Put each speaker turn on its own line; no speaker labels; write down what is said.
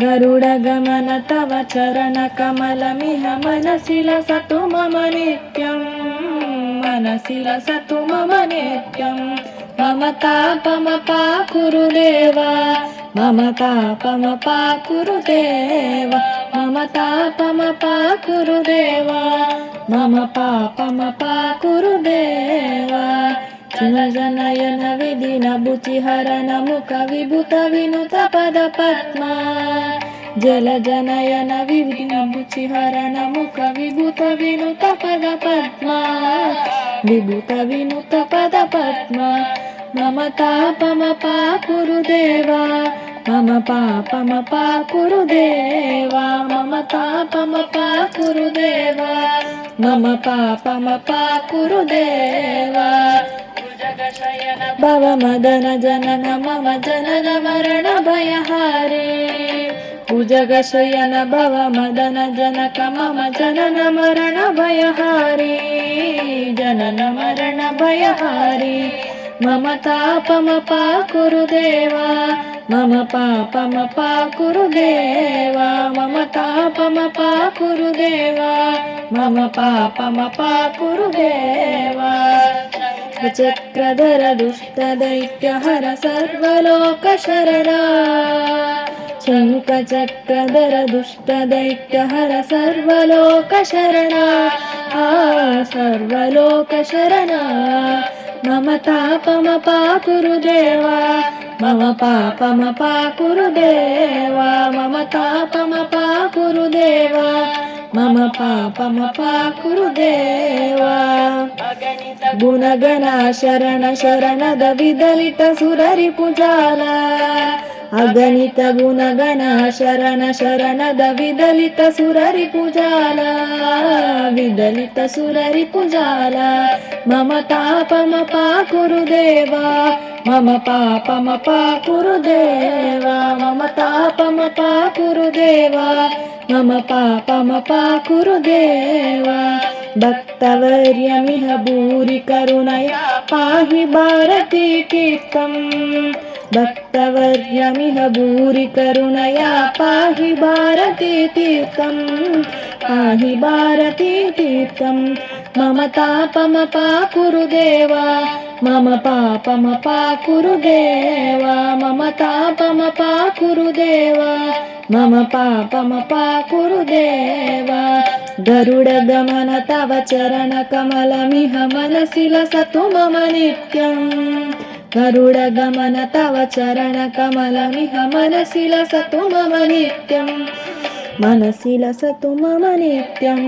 गरुडगमन तव चरणकमलमिह मनसि लसतु मम नित्यं मनसि लसतु मम नित्यं मम तापमपाकुरु देव मम तापमपाकुरु देव मम तापमपाकुरु देव मम पापमपाकुरु देव जनजनयन विधिन बुचिहरण मुख विभुत विनुत पद पद्मा जलजनयन विधिन बुचिहरण मुख विभुत विनुत पद पद्मा विभुत विनुत पद पद्मा मम तापमपाकुरु देव मम पापमपाकुरु देव मम तापमपाकुरु देव मम पापमपाकुरु देव भव मदन जनन मम जनन मरण भयहारे भुजगशयन भव मदन जनक मम जनन मरण भयहारे जनन मरण भयहारे मम तापमपाकुरु देव मम पापमपाकुरु देव मम तापमपाकुरु देव मम पापमपाकुरु देव चक्रधर दुष्टदैत्यहर सर्वलोकशरणा शङ्खचक्रधर दुष्टदैत्यहर सर्वलोकशरणा सर्वलोकशरणा मम तापमपाकुरु देव मम पापमपाकुरु देव मम तापमपाकुरु देव मम पापमपाकुरु देव गुणगणा शरण शरणद विदलित सुररिपुजाल अगणित गुणगणा शरण शरणद विदलित सुररिपुजाल विदलित सुररिपुजाल मम तापमपाकुरु देव मम पापमपाकुरु देव मम तापमपाकुरु देव मम पापमपाकुरु देव भक्तवर्यमिह भूरि करुणया पाहि भारती कीर्तम् भक्तवर्यमिह भूरि करुणया पाहि भारती तीर्थम् पाहि भारती तीर्थम् मम तापमपाकुरु देव मम पापमपाकुरु देव मम तापमपाकुरु देव मम पापमपाकुरु देव गरुडगमन तव चरणकमलमिह मनसि लसतु मम नित्यं गरुडगमन तव चरणकमलमिह मनसि लसतु मम नित्यं मनसि लसतु मम नित्यम्।